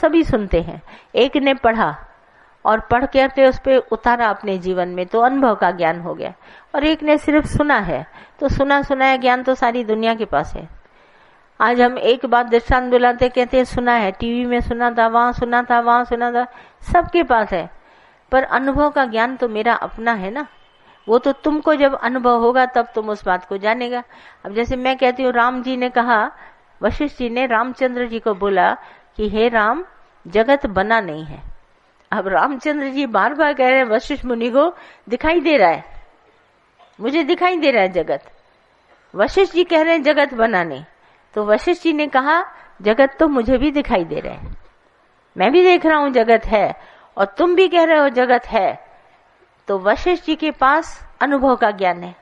सभी सुनते हैं। एक ने पढ़ा और पढ़ के उस पे उतारा अपने जीवन में, तो अनुभव का ज्ञान हो गया। और एक ने सिर्फ सुना है, तो सुना सुनाया ज्ञान तो सारी दुनिया के पास है। आज हम एक बात दृष्टांत बुलाते, कहते हैं सुना है, टीवी में सुना था, वहां सुना था, वहां सुना था, सबके पास है। पर अनुभव का ज्ञान तो मेरा अपना है ना, वो तो तुमको जब अनुभव होगा तब तुम उस बात को जानेगा। अब जैसे मैं कहती हूँ, राम जी ने कहा, वशिष्ठ जी ने रामचंद्र जी को बोला कि हे राम, जगत बना नहीं है। अब रामचंद्र जी बार बार कह रहे हैं वशिष्ठ मुनि को, दिखाई दे रहा है, मुझे दिखाई दे रहा है जगत। वशिष्ठ जी कह रहे हैं जगत बना नहीं, तो वशिष्ठ जी ने कहा जगत तो मुझे भी दिखाई दे रहा है, मैं भी देख रहा हूं जगत है, और तुम भी कह रहे हो जगत है। तो वशिष्ठ जी के पास अनुभव का ज्ञान है।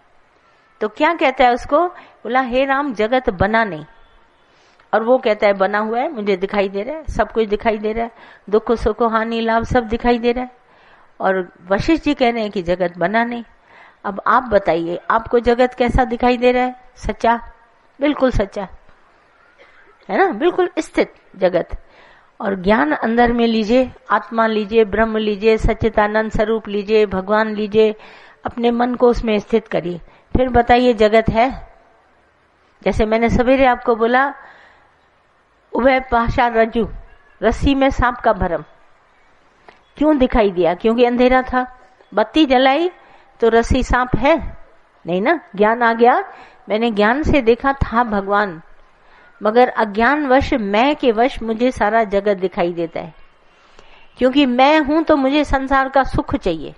तो क्या कहता है उसको, बोला हे राम, जगत बना नहीं। और वो कहता है बना हुआ है, मुझे दिखाई दे रहा है, सब कुछ दिखाई दे रहा है, दुख सुख हानि लाभ सब दिखाई दे रहा है। और वशिष्ठ जी कह रहे हैं कि जगत बना नहीं। अब आप बताइए, आपको जगत कैसा दिखाई दे रहा है? सच्चा, बिल्कुल सच्चा है ना, बिल्कुल स्थित जगत। और ज्ञान अंदर में लीजिए, आत्मा लीजिए, ब्रह्म लीजिए, सच्चिदानंद स्वरूप लीजिए, भगवान लीजिए, अपने मन को उसमें स्थित करिए, फिर बताइए जगत है। जैसे मैंने सवेरे आपको बोला, उभय पाशा रज्जु, रस्सी में सांप का भरम क्यों दिखाई दिया? क्योंकि अंधेरा था। बत्ती जलाई तो रस्सी सांप है नहीं ना, ज्ञान आ गया, मैंने ज्ञान से देखा था भगवान, मगर अज्ञान वश, मैं के वश मुझे सारा जगत दिखाई देता है। क्योंकि मैं हूं तो मुझे संसार का सुख चाहिए,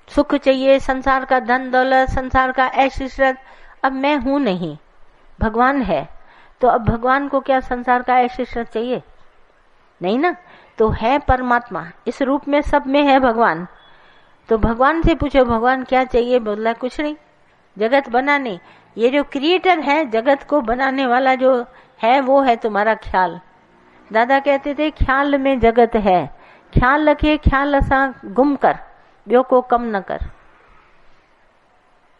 सुख चाहिए, संसार का धन दौलत, संसार का ऐश इशरत। अब मैं हूं नहीं, भगवान है, तो अब भगवान को क्या संसार का ऐश इशरत चाहिए? नहीं ना। तो है परमात्मा, इस रूप में सब में है भगवान। तो भगवान से पूछो भगवान क्या चाहिए? बोला कुछ नहीं, जगत बना नहीं। ये जो क्रिएटर है, जगत को बनाने वाला जो है, वो है तुम्हारा ख्याल। दादा कहते थे ख्याल में जगत है, ख्याल रखे, ख्याल असा गुम कर, ब्यो को कम न कर।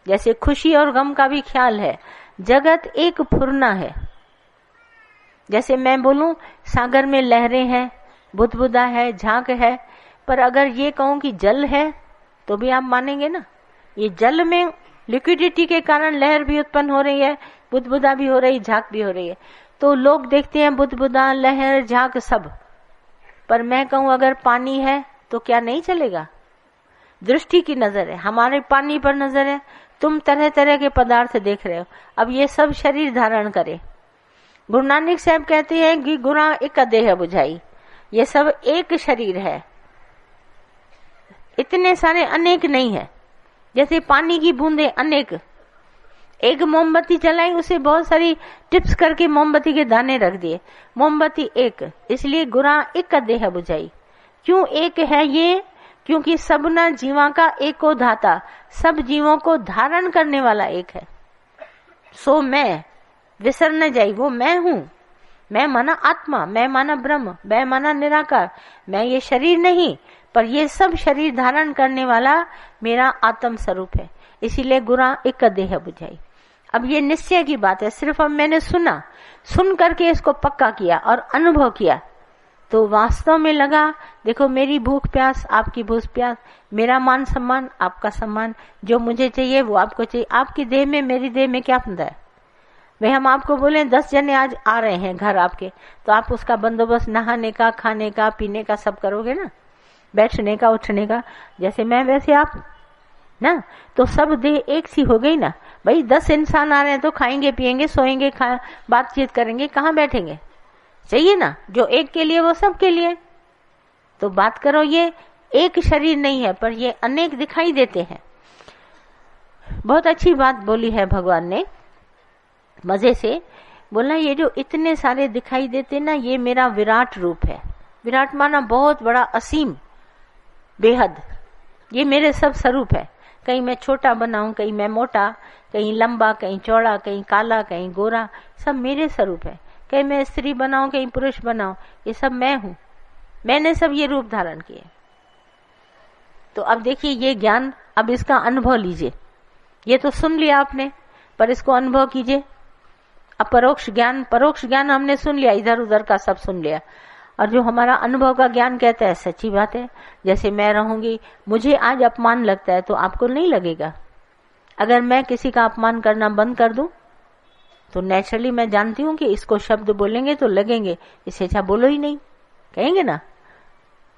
जैसे खुशी और गम का भी ख्याल है, जगत एक फुरना है। जैसे मैं बोलूं सागर में लहरें हैं, बुदबुदा है, झांक है, पर अगर ये कहूं कि जल है तो भी आप मानेंगे ना। ये जल में लिक्विडिटी के कारण लहर भी उत्पन्न हो रही है, बुदबुदा भी हो रही, झांक भी हो रही है। तो लोग देखते हैं बुदबुदा, लहर, झांक सब, पर मैं कहूं अगर पानी है तो क्या नहीं चलेगा? दृष्टि की नजर है, हमारे पानी पर नजर है, तुम तरह तरह के पदार्थ देख रहे हो। अब ये सब शरीर धारण करे। गुरु नानक साहब कहते हैं कि गुरा एक देह बुझाई, ये सब एक शरीर है, इतने सारे अनेक नहीं है। जैसे पानी की बूंदे अनेक, एक मोमबत्ती जलाई, उसे बहुत सारी टिप्स करके मोमबत्ती के दाने रख दिए, मोमबत्ती एक, इसलिए गुरा एक देह बुझाई। क्यों एक है ये? क्योंकि सबना जीवा का एको धाता, सब जीवों को धारण करने वाला एक है। सो मैं विसर न जाई, वो मैं हूं। मैं माना आत्मा, मैं माना ब्रह्म, मैं माना निराकार, मैं ये शरीर नहीं, पर ये सब शरीर धारण करने वाला मेरा आत्म स्वरूप है। इसीलिए गुरा एक देह बुझाई। अब ये निश्चय की बात है, सिर्फ अब मैंने सुना, सुन करके इसको पक्का किया और अनुभव किया, तो वास्तव में लगा देखो मेरी भूख प्यास, आपकी भूख प्यास, मेरा मान सम्मान, आपका सम्मान, जो मुझे चाहिए वो आपको चाहिए। आपकी देह में मेरी देह में क्या फंदा है? भाई हम आपको बोले 10 जने आज आ रहे हैं घर आपके, तो आप उसका बंदोबस्त नहाने का, खाने का, पीने का सब करोगे ना, बैठने का, उठने का, जैसे मैं वैसे आप ना। तो सब देह एक सी हो गई ना। भाई 10 इंसान आ रहे हैं तो खाएंगे, पिएंगे, सोएंगे, बातचीत करेंगे, कहाँ बैठेंगे? चाहिए ना, जो एक के लिए वो सब के लिए। तो बात करो, ये एक शरीर नहीं है, पर ये अनेक दिखाई देते हैं। बहुत अच्छी बात बोली है भगवान ने, मजे से बोलना, ये जो इतने सारे दिखाई देते ना, ये मेरा विराट रूप है। विराट माना बहुत बड़ा, असीम, बेहद, ये मेरे सब स्वरूप है। कहीं मैं छोटा बनाऊं, कहीं मैं मोटा, कहीं लंबा, कहीं चौड़ा, कहीं काला, कहीं गोरा, सब मेरे स्वरूप है। कहीं मैं स्त्री बनाऊं, कहीं पुरुष बनाऊं, ये सब मैं हूं। मैंने सब ये रूप धारण किए। तो अब देखिए ये ज्ञान, अब इसका अनुभव लीजिए। ये तो सुन लिया आपने, पर इसको अनुभव कीजिए। अब परोक्ष ज्ञान हमने सुन लिया, इधर उधर का सब सुन लिया। और जो हमारा अनुभव का ज्ञान कहता है सच्ची बात है। जैसे मैं रहूंगी, मुझे आज अपमान लगता है तो आपको नहीं लगेगा। अगर मैं किसी का अपमान करना बंद कर दूं तो नेचुरली मैं जानती हूं कि इसको शब्द बोलेंगे तो लगेंगे, इससे अच्छा बोलो ही नहीं, कहेंगे ना।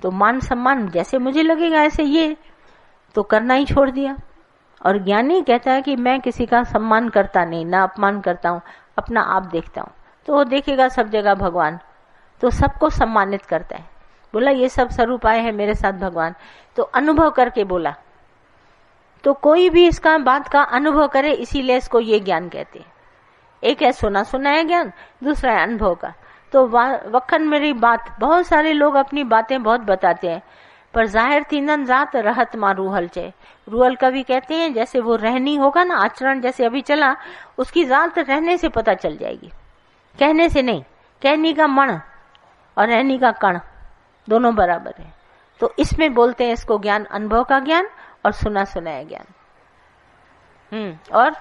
तो मान सम्मान जैसे मुझे लगेगा ऐसे ये तो करना ही छोड़ दिया। और ज्ञानी कहता है कि मैं किसी का सम्मान करता नहीं, ना अपमान करता हूं, अपना आप देखता हूं। तो वो देखेगा सब जगह भगवान, तो सबको सम्मानित करता है। बोला ये सब स्वरूप आए हैं मेरे साथ भगवान, तो अनुभव करके बोला। तो कोई भी इसका बात का अनुभव करे, इसीलिए इसको ये ज्ञान कहते हैं। एक है सुना सुना है ज्ञान, दूसरा है अनुभव का। तो वखन मेरी बात, बहुत सारे लोग अपनी बातें बहुत बताते हैं, पर जाहिर थींदन जात रहत मां रूहल चे। रूहल कवि कहते हैं जैसे वो रहनी होगा ना, आचरण जैसे अभी चला, उसकी जात रहने से पता चल जाएगी, कहने से नहीं। कहनी का मण और रहनी का कण दोनों बराबर है। तो इसमें बोलते हैं इसको ज्ञान, अनुभव का ज्ञान और सुना सुनाया ज्ञान। और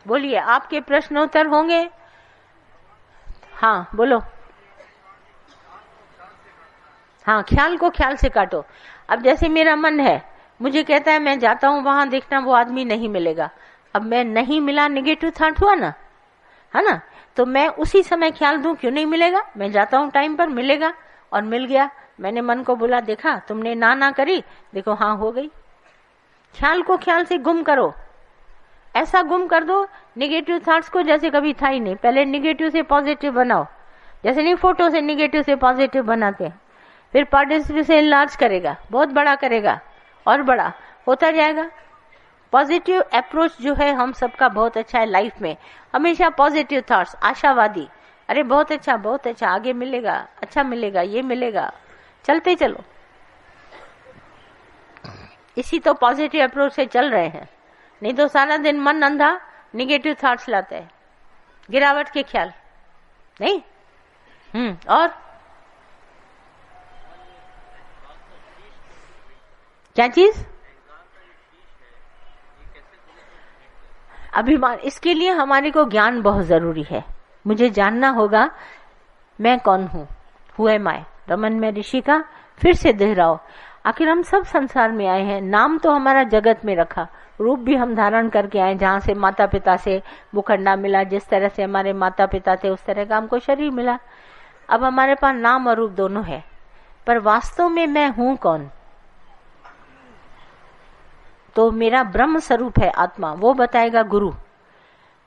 बोलिए, आपके प्रश्नोत्तर होंगे। हाँ बोलो। हाँ, ख्याल को ख्याल से काटो। अब जैसे मेरा मन है, मुझे कहता है मैं जाता हूं वहां, देखना वो आदमी नहीं मिलेगा। अब मैं नहीं मिला, नेगेटिव थॉट हुआ ना, है ना। तो मैं उसी समय ख्याल दूं क्यों नहीं मिलेगा, मैं जाता हूं टाइम पर, मिलेगा। और मिल गया। मैंने मन को बोला, देखा तुमने ना करी, देखो हाँ हो गई। ख्याल को ख्याल से गुम करो, ऐसा गुम कर दो निगेटिव थॉट्स को जैसे कभी था ही नहीं। पहले निगेटिव से पॉजिटिव बनाओ, जैसे नहीं फोटो से निगेटिव से पॉजिटिव बनाते हैं। फिर पॉजिटिव से इनलार्ज करेगा, बहुत बड़ा करेगा और बड़ा होता जाएगा। पॉजिटिव अप्रोच जो है हम सबका बहुत अच्छा है लाइफ में। हमेशा पॉजिटिव थॉट्स, आशावादी, अरे बहुत अच्छा, आगे मिलेगा, अच्छा मिलेगा, ये मिलेगा, चलते चलो। इसी तो पॉजिटिव अप्रोच से चल रहे हैं। नहीं तो सारा दिन मन अंधा निगेटिव थॉट्स लाते हैं, गिरावट के ख्याल नहीं। और क्या चीज? अभिमान। इसके लिए हमारे को ज्ञान बहुत जरूरी है। मुझे जानना होगा मैं कौन हूँ, हु एम आई। रमन में ऋषि का फिर से दोहराओ। आखिर हम सब संसार में आए हैं, नाम तो हमारा जगत में रखा, रूप भी हम धारण करके आए। जहाँ से माता पिता से मुखंडा मिला, जिस तरह से हमारे माता पिता थे उस तरह का हमको शरीर मिला। अब हमारे पास नाम और रूप दोनों है, पर वास्तव में मैं हूँ कौन? तो मेरा ब्रह्म स्वरूप है आत्मा, वो बताएगा गुरु।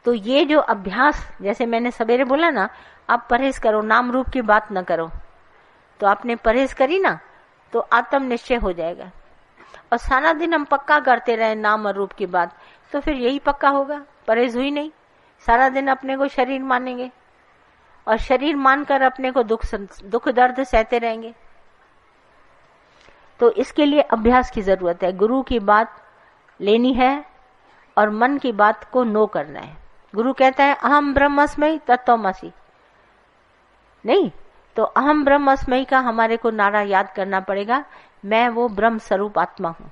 तो ये जो अभ्यास, जैसे मैंने सवेरे बोला ना, आप परहेज करो, नाम रूप की बात न करो। तो आपने परहेज करी ना, तो आत्म निश्चय हो जाएगा। और सारा दिन हम पक्का करते रहे नाम और रूप की बात, तो फिर यही पक्का होगा, परहेज हुई नहीं। सारा दिन अपने को शरीर मानेंगे और शरीर मानकर अपने को दुख दर्द सहते रहेंगे। तो इसके लिए अभ्यास की जरूरत है। गुरु की बात लेनी है और मन की बात को नो करना है। गुरु कहता है अहम ब्रह्मस्मयी तत्त्वमसि, नहीं तो अहम ब्रह्मस्मयी का हमारे को नारा याद करना पड़ेगा, मैं वो ब्रह्म स्वरूप आत्मा हूँ।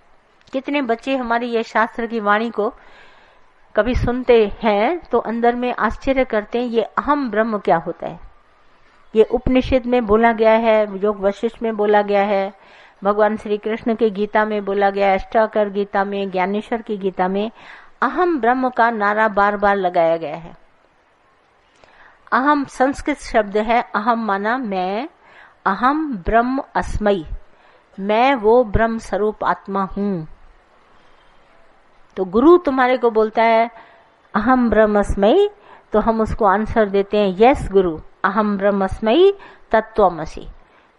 कितने बच्चे हमारी ये शास्त्र की वाणी को कभी सुनते हैं तो अंदर में आश्चर्य करते हैं, ये अहम ब्रह्म क्या होता है। ये उपनिषद में बोला गया है, योग वशिष्ठ में बोला गया है, भगवान श्री कृष्ण के गीता में बोला गया है, अष्टाकर गीता में, ज्ञानेश्वर की गीता में अहम ब्रह्म का नारा बार बार लगाया गया है। अहम संस्कृत शब्द है, अहम माना मैं, अहम ब्रह्म अस्मयी, मैं वो ब्रह्म स्वरूप आत्मा हूं। तो गुरु तुम्हारे को बोलता है अहम ब्रह्मस्मयी, तो हम उसको आंसर देते हैं यस गुरु, अहम ब्रह्मस्मयी तत्त्वमसि,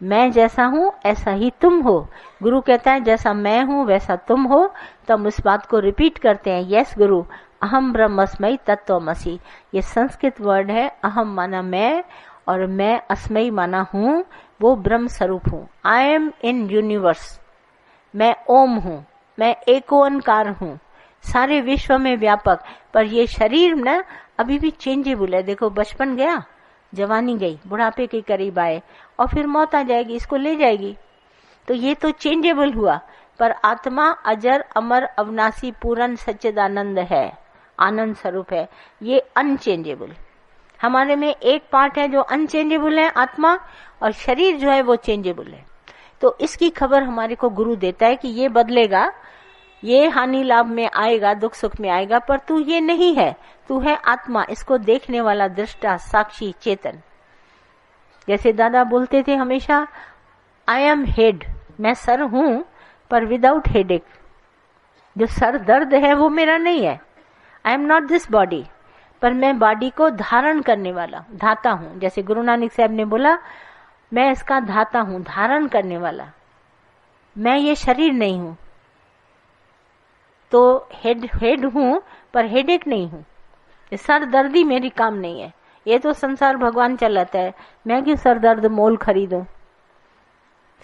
मैं जैसा हूं ऐसा ही तुम हो। गुरु कहता है जैसा मैं हूं वैसा तुम हो, तो हम उस बात को रिपीट करते हैं, यस गुरु, अहम ब्रह्मस्मयी तत्त्वमसि। ये संस्कृत वर्ड है, अहम माना मैं और मैं अस्मयी माना हूं, वो ब्रह्म स्वरूप हूं। आई एम इन यूनिवर्स, मैं ओम हूं, मैं एको ओंकार हूं, सारे विश्व में व्यापक। पर ये शरीर ना अभी भी चेंजेबल है। देखो बचपन गया, जवानी गई, बुढ़ापे के करीब आए और फिर मौत आ जाएगी, इसको ले जाएगी। तो ये तो चेंजेबल हुआ, पर आत्मा अजर अमर अविनाशी पूर्ण सच्चिदानंद है। आनंद स्वरूप है, ये अनचेंजेबल। हमारे में एक पार्ट है जो अनचेंजेबल है, आत्मा, और शरीर जो है वो चेंजेबल है। तो इसकी खबर हमारे को गुरु देता है कि ये बदलेगा, ये हानि लाभ में आएगा, दुख सुख में आएगा, पर तू ये नहीं है, तू है आत्मा, इसको देखने वाला, दृष्टा, साक्षी, चेतन। जैसे दादा बोलते थे हमेशा, आई एम हेड, मैं सर हूं पर विदाउट हेडेक। जो सर दर्द है वो मेरा नहीं है। I am not this body, पर मैं बॉडी को धारण करने वाला, धाता हूं। जैसे गुरु नानक साहब ने बोला, मैं इसका धाता हूं, धारण करने वाला। मैं ये शरीर नहीं हूं, तो हेड हूं पर हेडेक नहीं हूं। सर दर्दी मेरी काम नहीं है। ये तो संसार भगवान चलाता है, मैं क्यों सर दर्द मोल खरीदूं।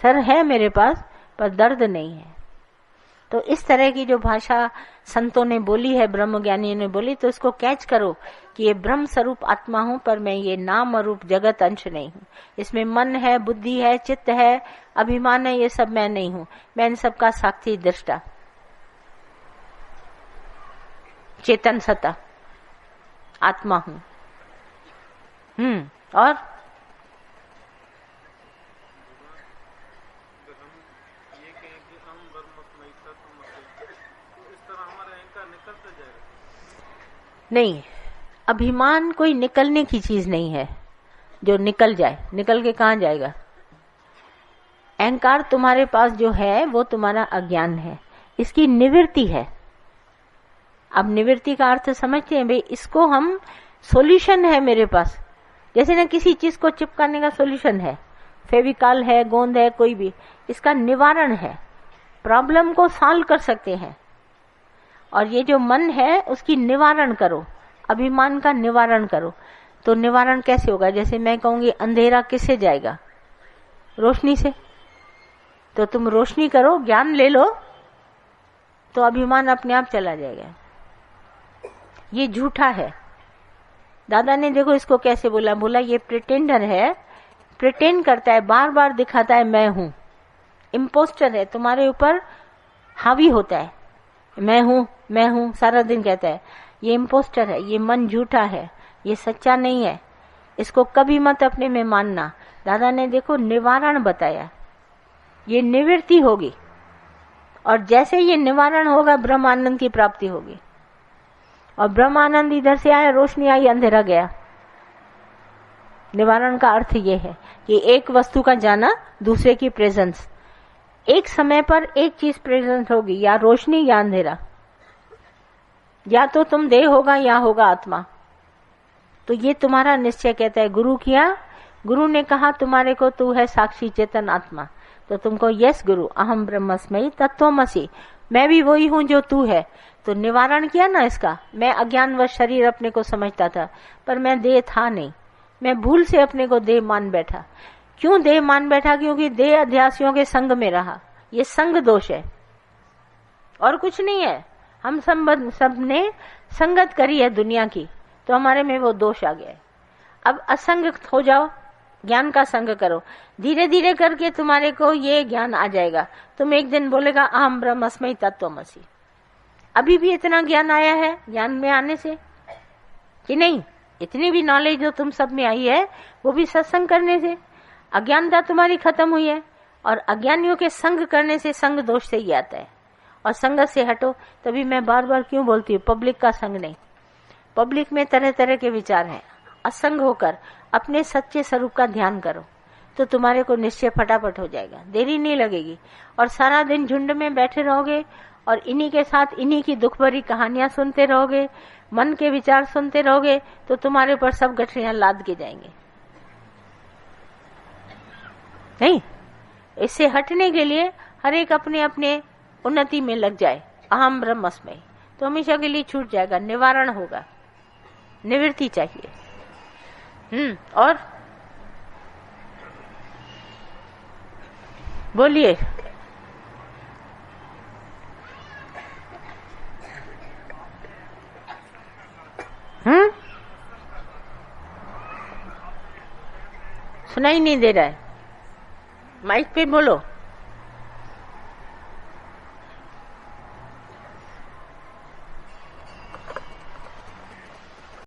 सर है मेरे पास पर दर्द नहीं है। तो इस तरह की जो भाषा संतों ने बोली है, ब्रह्म ज्ञानियों ने बोली, तो इसको कैच करो कि ये ब्रह्म स्वरूप आत्मा हूं, पर मैं ये नाम और रूप जगत अंश नहीं हूं। इसमें मन है, बुद्धि है, चित्त है, अभिमान है, ये सब मैं नहीं हूं। मैं इन सब का साक्षी दृष्टा, चेतन सत्ता आत्मा हूं। और नहीं, अभिमान कोई निकलने की चीज नहीं है जो निकल जाए। निकल के कहां जाएगा? अहंकार तुम्हारे पास जो है वो तुम्हारा अज्ञान है, इसकी निवृत्ति है। अब निवृत्ति का अर्थ समझते हैं भाई, इसको हम सॉल्यूशन है मेरे पास। जैसे ना किसी चीज को चिपकाने का सॉल्यूशन है, फेविकॉल है, गोंद है, कोई भी, इसका निवारण है। प्रॉब्लम को सॉल्व कर सकते हैं। और ये जो मन है उसकी निवारण करो, अभिमान का निवारण करो। तो निवारण कैसे होगा? जैसे मैं कहूंगी अंधेरा किससे जाएगा? रोशनी से। तो तुम रोशनी करो, ज्ञान ले लो, तो अभिमान अपने आप चला जाएगा। ये झूठा है। दादा ने देखो इसको कैसे बोला, बोला ये प्रिटेंडर है, प्रिटेंड करता है, बार बार दिखाता है मैं हूं, इम्पोस्टर है, तुम्हारे ऊपर हावी होता है, मैं हूं सारा दिन कहता है। ये इम्पोस्टर है, ये मन झूठा है, ये सच्चा नहीं है, इसको कभी मत अपने में मानना। दादा ने देखो निवारण बताया, ये निवृत्ति होगी, और जैसे ये निवारण होगा ब्रह्मानंद की प्राप्ति होगी। और ब्रह्मानंद इधर से आया, रोशनी आई, अंधेरा गया। निवारण का अर्थ ये है कि एक वस्तु का जाना, दूसरे की प्रेजेंस। एक समय पर एक चीज प्रेजेंट होगी, या रोशनी या अंधेरा, या तो तुम देह होगा या होगा आत्मा। तो ये तुम्हारा निश्चय कहता है। गुरु किया, गुरु ने कहा तुम्हारे को तू है साक्षी चेतन आत्मा, तो तुमको यस गुरु अहम ब्रह्मस्मयी तत्त्वमसि, मैं भी वही हूं जो तू है। तो निवारण किया ना इसका। मैं अज्ञानवश शरीर अपने को समझता था, पर मैं देह था नहीं, मैं भूल से अपने को देह मान बैठा। क्यों देह मान बैठा? क्योंकि देह अध्यासियों के संग में रहा। ये संग दोष है और कुछ नहीं है। हम सब ने संगत करी है दुनिया की, तो हमारे में वो दोष आ गया है। अब असंग हो जाओ, ज्ञान का संग करो, धीरे धीरे करके तुम्हारे को ये ज्ञान आ जाएगा। तुम एक दिन बोलेगा अहम ब्रह्मस्मयी तत्त्वमसि। अभी भी इतना ज्ञान आया है ज्ञान में आने से कि नहीं? इतनी भी नॉलेज जो तुम सब में आई है वो भी सत्संग करने से। अज्ञानता तुम्हारी खत्म हुई है, और अज्ञानियों के संग करने से संग दोष से ही आता है। और संगत से हटो। तभी मैं बार बार क्यों बोलती हूँ, पब्लिक का संग नहीं। पब्लिक में तरह तरह के विचार हैं। असंग होकर अपने सच्चे स्वरूप का ध्यान करो, तो तुम्हारे को निश्चय फटाफट हो जाएगा, देरी नहीं लगेगी। और सारा दिन झुंड में बैठे रहोगे और इन्हीं के साथ इन्हीं की दुख भरी कहानियां सुनते रहोगे, मन के विचार सुनते रहोगे, तो तुम्हारे पर सब गठरियां लाद के जाएंगे। नहीं, इससे हटने के लिए हर एक अपने अपने उन्नति में लग जाए। अहम ब्रह्मस्मयी, तो हमेशा के लिए छूट जाएगा, निवारण होगा, निवृत्ति चाहिए। और बोलिए। सुनाई नहीं दे रहा है, माइक पे बोलो।